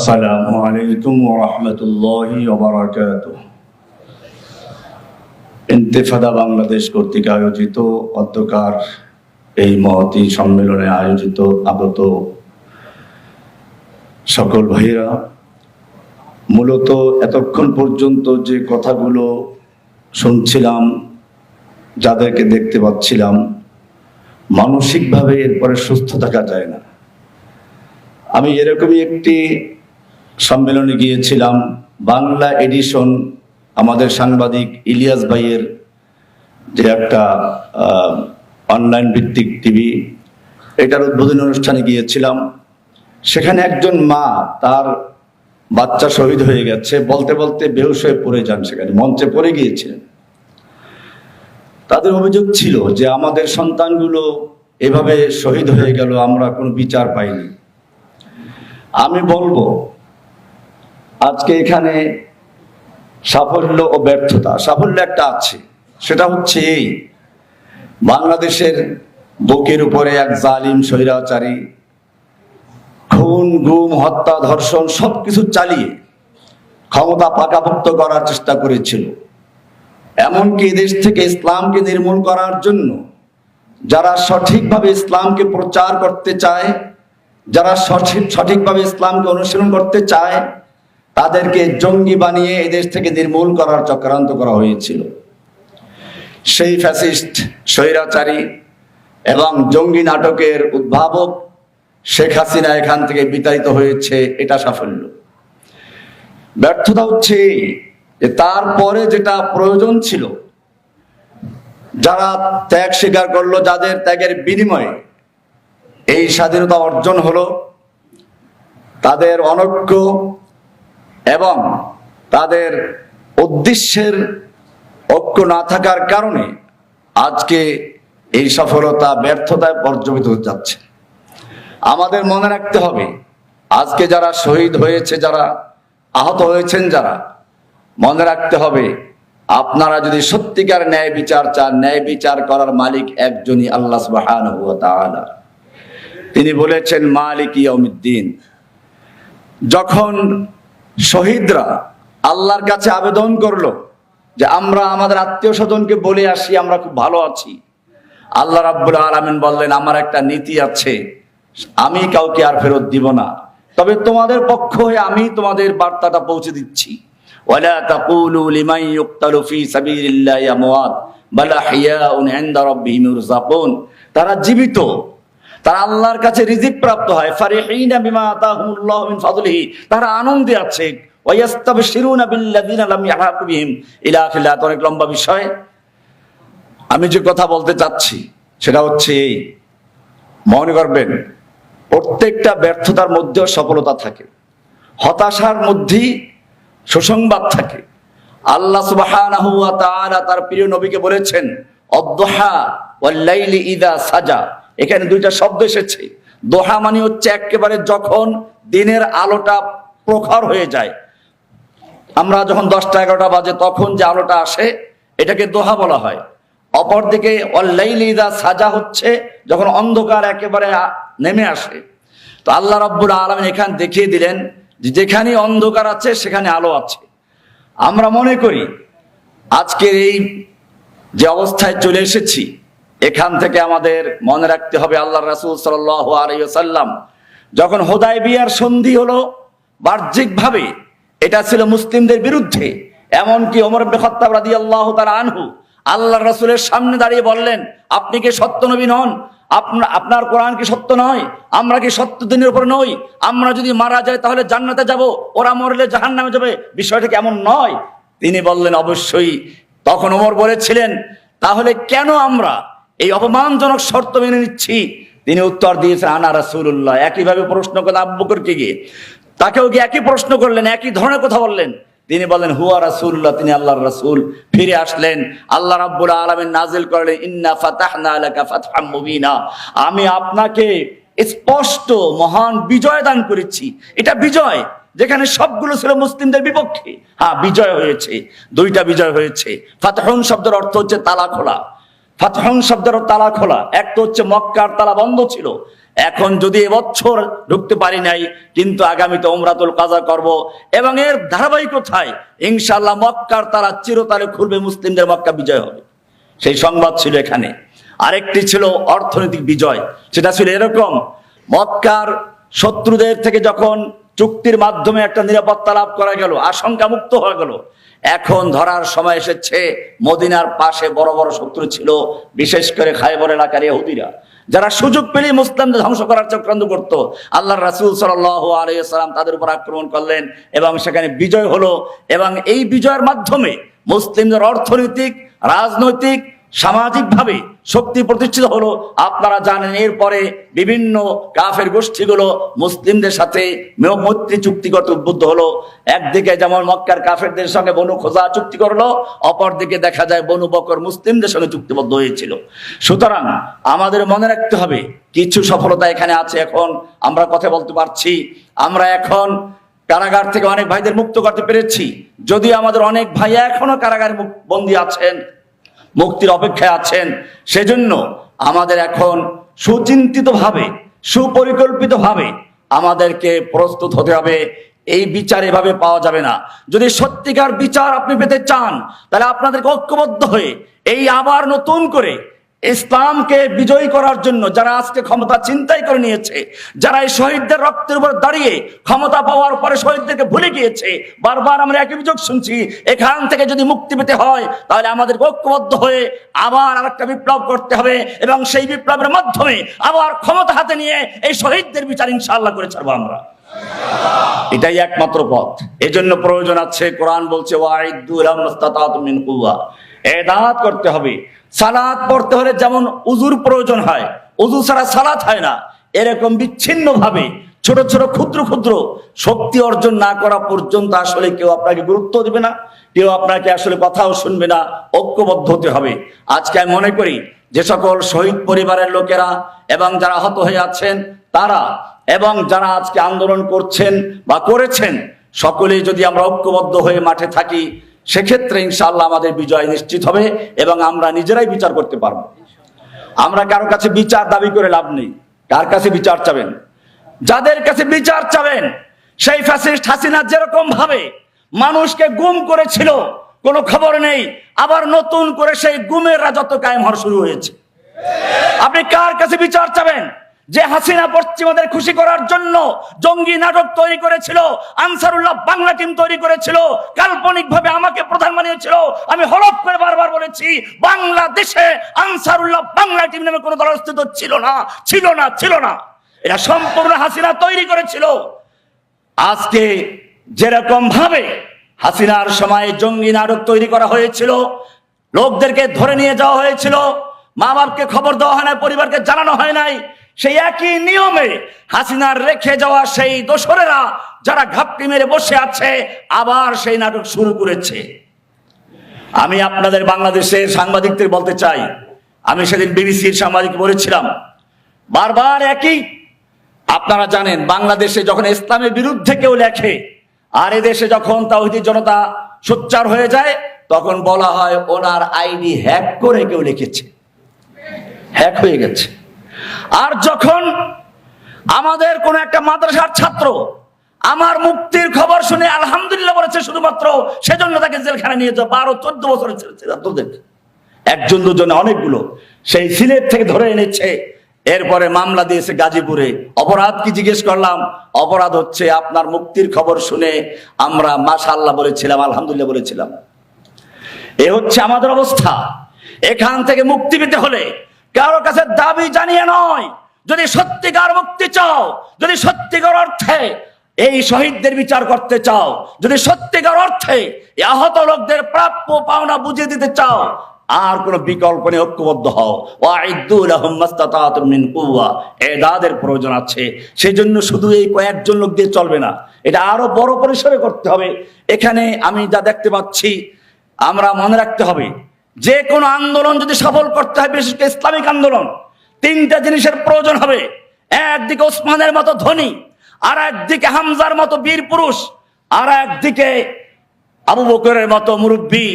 আসসালামু আলাইকুম ওয়া রাহমাতুল্লাহি ওয়া বারাকাতুহু। ইন্তেফাদা বাংলাদেশ কর্তৃক আয়োজিত অধ্যকার এই মহতী সম্মেলনে আয়োজিত আগত সকল ভাইরা, মূলত এতক্ষণ পর্যন্ত যে কথাগুলো শুনছিলাম, যাদেরকে দেখতে পাচ্ছিলাম, মানসিকভাবে এরপরে সুস্থ থাকা যায় না। আমি এরকমই একটি সম্মেলনে গিয়েছিলাম, বাংলা এডিশন, আমাদের সাংবাদিক ইলিয়াস ভাইয়ের যে একটা অনলাইন ভিত্তিক টিভি, এটার উদ্বোধনী অনুষ্ঠানে গিয়েছিলাম। সেখানে একজন মা, তার বাচ্চা শহীদ হয়ে গেছে, বলতে বলতে বেহুশ হয়ে পড়ে যান, সেখানে মঞ্চে পড়ে গিয়েছিলেন। তাদের অভিযোগ ছিল যে আমাদের সন্তানগুলো এভাবে শহীদ হয়ে গেল, আমরা কোনো বিচার পাইনি। আমি বলবো, আজকে এখানে সাফল্য ও ব্যর্থতা, সাফল্য একটা আছে, সেটা হচ্ছে এই, বাংলাদেশের বুকের উপরে এক জালিম স্বৈরাচারী খুন, গুম, হত্যা, ধর্ষণ সবকিছু চালিয়ে ক্ষমতা পাকাপোক্ত করার চেষ্টা করেছিল। এমনকি দেশ থেকে ইসলামকে নির্মূল করার জন্য যারা সঠিকভাবে ইসলামকে প্রচার করতে চায়, যারা সঠিকভাবে ইসলামকে অনুসরণ করতে চায়, তাদেরকে জঙ্গি বানিয়ে এদেশ থেকে নির্মূল করার চক্রান্ত করা হয়েছিল। সেই ফ্যাসিস্ট, স্বৈরাচারী এবং জঙ্গি নাটকের উদ্ভাবক শেখ হাসিনা এখান থেকে বিতাড়িত হয়েছে, এটা সাফল্য। ব্যর্থতা হচ্ছে যে তারপরে যেটা প্রয়োজন ছিল, যারা ত্যাগ স্বীকার করলো, যাদের ত্যাগের বিনিময়ে এই স্বাধীনতা অর্জন হলো, তাদের অনৈক্য এবং তাদের উদ্দেশ্যের ঐক্য না থাকার কারণে আজকে এই সফলতা ব্যর্থতায় পর্যবেসিত হতে যাচ্ছে। আমাদের মনে রাখতে হবে, আজকে যারা শহীদ হয়েছে, যারা আহত হয়েছেন, যারা, মনে রাখতে হবে, আপনারা যদি সত্যিকার ন্যায় বিচার চান, ন্যায় বিচার করার মালিক একজনই, আল্লাহ সুবহানাহু ওয়া তাআলা। তিনি বলেছেন মালিক ইয়াউমিদ্দিন। যখন শহীদরা আল্লাহর কাছে আবেদন করলো যে আমরা আমাদের আত্মীয় স্বজনকে বলে আসি আমরা খুব ভালো আছি, আল্লাহ রাব্বুল আলামিন বললেন আমার একটা নীতি আছে, আমি কাউকে আর ফেরত দিব না, তবে তোমাদের পক্ষ হয়ে আমি তোমাদের বার্তাটা পৌঁছে দিচ্ছি। ওয়ালা তাকুলু লিমান ইউকতালু ফি সাবিলিল্লাহি আমওয়াত বাল আহইয়াউন ইনদা রাব্বিহিম ইরযাকুন। তারা জীবিত, তারা আল্লাহর কাছে রিজিক প্রাপ্ত হয়। ফারিহিনা বিমা আতাহুমুল্লাহু মিন ফাদলিহি, তারা আনন্দে আছে। ওয়া ইস্তাবশিরুনা বিল্লাযিনা লাম ইয়াহকু বিহিম ইলা আখিরিহি। অনেক লম্বা বিষয়। আমি যে কথা বলতে চাচ্ছি সেটা হচ্ছে এই, মনে করবেন, প্রত্যেকটা ব্যর্থতার মধ্যেও সফলতা থাকে, হতাশার মধ্যেই সুসংবাদ থাকে। আল্লাহ সুবহানাহু ওয়া তাআলা তার প্রিয় নবীকে বলেছেন অদ-দুহা ওয়াল লাইলি ইযা সাজা। এখানে দুইটা শব্দ এসেছে। দোহা মানে হচ্ছে একেবারে যখন দিনের আলোটা প্রখর হয়ে যায়, আমরা যখন 10টা 11টা বাজে তখন যে আলোটা আসে, এটাকে দোহা বলা হয়। অপরদিকে ওয়াল লাইলি ইযা সাজা হচ্ছে যখন অন্ধকার একেবারে নেমে আসে। তো আল্লাহ রাব্বুল আলামিন এখানে দেখিয়ে দিলেন যে যেখানে অন্ধকার আছে সেখানে আলো আছে। আমরা মনে করি আজকের এই যে অবস্থায় চলে এসেছি, এখান থেকে আমাদের মনে রাখতে হবে আল্লাহর রাসূল সাল্লাল্লাহু আলাইহি ওয়াসাল্লাম যখন হুদায়বিয়ার সন্ধি হলো, বাহ্যিকভাবে এটা ছিল মুসলিমদের বিরুদ্ধে, এমনকি ওমর ইবনে খাত্তাব রাদিয়াল্লাহু তাআলা আনহু আল্লাহর রাসূলের সামনে দাঁড়িয়ে বললেন, আপনি কি সত্য নবী নন? আপনার কোরআন কি সত্য নয়? আমরা কি সত্য দিনের উপর নই? আমরা যদি মারা যাই তাহলে জান্নাতে যাব, ওরা মরলে জাহান্নামে যাবে, বিষয়টা কেমন নয়? তিনি বললেন অবশ্যই। তখন ওমর বলেছিলেন, তাহলে কেন আমরা এই অপমানজনক শর্ত মেনে নিচ্ছি? তিনি উত্তর দিয়েছেন আনা রাসূলুল্লাহ। একইভাবে প্রশ্ন করলেন আবু বকরকে গিয়ে, তাকেও গিয়ে একই প্রশ্ন করলেন, একই ধরনের কথা বললেন। তিনি বলেন হুয়া রাসূলুল্লাহ, তিনি আল্লাহর রাসূল। ফিরে আসলেন, আল্লাহ রাব্বুল আলামিন নাজিল করলেন ইন্না ফাতাহনা লাকা ফাতহাম মুবিনা, আমি আপনাকে স্পষ্ট মহান বিজয় দান করেছি। এটা বিজয় যেখানে সবগুলো ছিল মুসলিমদের বিপক্ষে। হ্যাঁ, বিজয় হয়েছে, দুইটা বিজয় হয়েছে। ফাতহুন শব্দের অর্থ হচ্ছে তালা খোলা। ফাতহুন শব্দের তালা খোলা। এক তো হচ্ছে মক্কার তালা বন্ধ ছিল, এখন যদি এবছর ঢুকতে পারি নাই, কিন্তু আগামীতে উমরাতুল কাজা করব, এবং এর ধারাবাহিকতায় ইনশাআল্লাহ মক্কার তারা চিরতরে খুলবে, মুসলিমদের মক্কা বিজয় হবে। সেই সংবাদ ছিল এখানে। আরেকটি ছিল অর্থনৈতিক বিজয়। সেটা ছিল এরকম, মক্কার শত্রুদের থেকে যখন চুক্তির মাধ্যমে একটা নিরাপত্তা লাভ করা গেল, আশঙ্কা মুক্ত হয়ে গেল, এখন ধরার সময় এসেছে মদিনার পাশে বড় বড় শত্রু ছিল, বিশেষ করে খায়বর এলাকার ইহুদিরা, যারা সুযোগ পেলে মুসলিমদের ধ্বংস করার চক্রান্ত করত। আল্লাহর রাসূল সাল্লাল্লাহু আলাইহি ওয়াসাল্লাম তাদের উপর আক্রমণ করলেন এবং সেখানে বিজয় হলো, এবং এই বিজয়ের মাধ্যমে মুসলিমদের অর্থনৈতিক, রাজনৈতিক, সামাজিকভাবে শক্তি প্রতিষ্ঠিত হলো। আপনারা জানেন এরপরে বিভিন্ন কাফের গোষ্ঠীগুলো মুসলিমদের সাথে মৈত্রী চুক্তি করতে উদ্বুদ্ধ হলো। একদিকে যেমন মক্কার কাফেরদের সঙ্গে বনু খোজা চুক্তি করলো, অপরদিকে দেখা যায় বনু বকর মুসলিমদের সঙ্গে চুক্তিবদ্ধ হয়েছিল। সুতরাং আমাদের মনে রাখতে হবে কিছু সফলতা এখানে আছে। এখন আমরা কথা বলতে পারছি, আমরা এখন কারাগার থেকে অনেক ভাইদের মুক্ত করতে পেরেছি, যদিও আমাদের অনেক ভাই এখনো কারাগারে বন্দী আছেন, মুক্তির অপেক্ষায় আছেন। সেজন্য আমাদের এখন সুচিন্তিতভাবে, সুপরিকল্পিতভাবে আমাদেরকে প্রস্তুত হতে হবে। এই বিচার এভাবে পাওয়া যাবে না। যদি সত্যিকার বিচার আপনি পেতে চান, তাহলে আপনাদেরকে ঐক্যবদ্ধ হয়ে এই আবার নতুন করে ইসলামকে বিজয়ী করার জন্য যারা আজকে ক্ষমতা ছিনতাই করে নিয়েছে, যারা এই শহীদদের রক্তের উপর দাঁড়িয়ে ক্ষমতা পাওয়ার পরে শহীদদেরকে ভুলে গিয়েছে, বারবার আমরা একই অভিযোগ শুনছি, এখান থেকে যদি মুক্তি পেতে হয় তাহলে আমাদের ঐক্যবদ্ধ হয়ে আবার আরেকটা বিপ্লব করতে হবে, এবং সেই বিপ্লবের মাধ্যমে আবার ক্ষমতা হাতে নিয়ে এই শহীদদের বিচার ইনশাআল্লাহ করে ছাড়বো আমরা। এটাই একমাত্র পথ। এজন্য প্রয়োজন আছে, কোরআন বলছে ওয়াইদু লাহুম মাসতাতাতুম মিন কুওয়া, ইবাদত করতে হবে। সালাত পড়তে হলে যেমন উযুর প্রয়োজন হয়, উযু ছাড়া সালাত হয় না, এরকম বিচ্ছিন্ন ভাবে ছোট ছোট ক্ষুদ্র ক্ষুদ্র শক্তি অর্জন না করা পর্যন্ত আসলে কেউ আপনাকে গুরুত্ব দিবে না, কেউ আপনাকে আসলে কথাও শুনবে না। ঐক্যবদ্ধ হতে হবে। আজকে আমি মনে করি যে সকল শহীদ পরিবারের লোকেরা এবং যারা আহত হয়ে আছেন তারা, এবং যারা আজকে আন্দোলন করছেন বা করেছেন, সকলেই যদি আমরা ঐক্যবদ্ধ হয়ে মাঠে থাকি, সেক্ষেত্রে ইনশাআল্লাহ আমাদের বিজয় নিশ্চিত হবে এবং আমরা নিজেরাই বিচার করতে পারবো। আমরা কারো কাছে বিচার দাবি করে লাভ নেই। কার কাছে বিচার চাবেন? যাদের কাছে বিচার চাবেন, সেই ফ্যাসিস্ট হাসিনা যেরকম ভাবে মানুষকে গুম করেছিল, কোনো খবর নেই, আবার নতুন করে সেই গুমের রাজত্ব কায়েম হওয়া শুরু হয়েছে। আপনি কার কাছে বিচার চাবেন? যে হাসিনা পশ্চিমাদের খুশি করার জন্য জঙ্গি নাটক তৈরি করেছিল, আনসারুল্লাহ বাংলা টিম তৈরি করেছিল, কাল্পনিক ভাবে আমাকে প্রধান বানিয়েছিল। আমি হলফ করে বারবার বলেছি, বাংলাদেশে আনসারুল্লাহ বাংলা টিম নামে কোনো দল অস্তিত্ব ছিল না, ছিল না, ছিল না। এটা সম্পূর্ণ হাসিনা তৈরি করেছিল। আজকে যেরকম ভাবে হাসিনার সময় জঙ্গি নাটক তৈরি করা হয়েছিল, লোকদেরকে ধরে নিয়ে যাওয়া হয়েছিল, মা বাপকে খবর দেওয়া হয় নাই, পরিবারকে জানানো হয় নাই, সেই একই নিয়মে হাসিনার রেখে যাওয়া সেই দোসরেরা যারা ঘাপটি মেরে বসে আছে, আবার সেই নাটক শুরু করেছে। আমি আপনাদের বাংলাদেশের সাংবাদিকদের বলতে চাই, আমি সেদিন বিবিসির সাংবাদিক বলেছিলাম, বারবার একই, আপনারা জানেন বাংলাদেশে যখন ইসলামের বিরুদ্ধে কেউ লেখে আর এদেশে যখন তাওহীদি জনতা সোচ্চার হয়ে যায়, তখন বলা হয় ওনার আইডি হ্যাক করে কেউ লিখেছে, হ্যাক হয়ে গেছে। আর যখন আমাদের কোন একটা মাদ্রাসার ছাত্র আমার মুক্তির খবর শুনে আলহামদুলিল্লাহ বলেছে শুধুমাত্র, সেজন্য তাকে জেলখানে নিয়ে যাও, 12-14 বছরের ছাত্রদের, একজন দুজনে অনেকগুলো, সেই সিলেট থেকে ধরে এনেছে, এরপরে মামলা দিয়েছে গাজীপুরে। অপরাধ কি জিজ্ঞেস করলাম, অপরাধ হচ্ছে আপনার মুক্তির খবর শুনে আমরা মাশাআল্লাহ বলেছিলাম, আলহামদুলিল্লাহ বলেছিলাম। এ হচ্ছে আমাদের অবস্থা। এখান থেকে মুক্তি পেতে হলে কারো কাছে দাবি জানিয়ে নয়, যদি সত্যিকার মুক্তি চাও, যদি সত্যিকার অর্থে এই শহীদদের বিচার করতে চাও, যদি সত্যিকার অর্থে আহত লোকদের প্রাপ্য পাওনা বুঝিয়ে দিতে চাও, আর কোন বিকল্প নেই, ঐক্যবদ্ধ হও। ওয়াইদু লাহুম মাসতাতাতুম মিন কুওয়া, এদাদের প্রয়োজন আছে। সেই জন্য শুধু এই কয়েকজন লোক দিয়ে চলবে না, এটা আরো বড় পরিসরে করতে হবে। এখানে আমি যা দেখতে পাচ্ছি, আমরা মনে রাখতে হবে, যে কোনো আন্দোলন যদি সফল করতে হয়, বিশেষ করে ইসলামিক আন্দোলন, তিনটা জিনিসের প্রয়োজন হবে। একদিকে ওসমানের মতো ধনী, আর একদিকে হামজার মতো বীর পুরুষ, আর একদিকে আবু বকরের মতো মুরব্বী,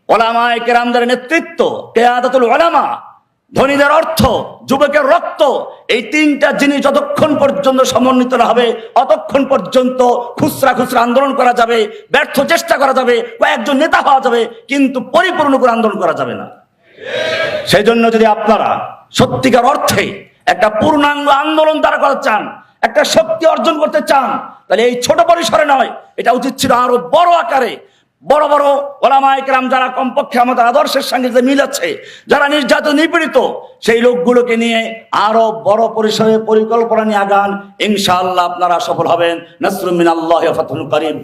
ওলামায়ে কেরামদের নেতৃত্ব, কিয়াদাতুল উলামা, ধনীদের অর্থ, যুবকের রক্ত, এই তিনটা জিনিস যতক্ষণ পর্যন্ত সমন্বিত না হবে অতক্ষণ পর্যন্ত খুচরা খুচরা আন্দোলন করা যাবে, ব্যর্থ চেষ্টা করা যাবে, কয়েকজন নেতা হওয়া যাবে, কিন্তু পরিপূর্ণ করে আন্দোলন করা যাবে না। সেই জন্য যদি আপনারা সত্যিকার অর্থে একটা পূর্ণাঙ্গ আন্দোলন দ্বারা করতে চান, একটা শক্তি অর্জন করতে চান, তাহলে এই ছোট পরিসরে নয়, এটা উচিত ছিল আরো বড় আকারে। বড় বড় ওলামায়ে কেরাম যারা কমপক্ষে আমাদের আদর্শের সঙ্গে যে মিল আছে, যারা নির্যাতিত নিপীড়িত, সেই লোকগুলোকে নিয়ে আরো বড় পরিসরে পরিকল্পনা নিয়ে আগান। ইনশাআল্লাহ আপনারা সফল হবেন। নাসরুম মিনাল্লাহি ওয়া ফাতহুন করিম।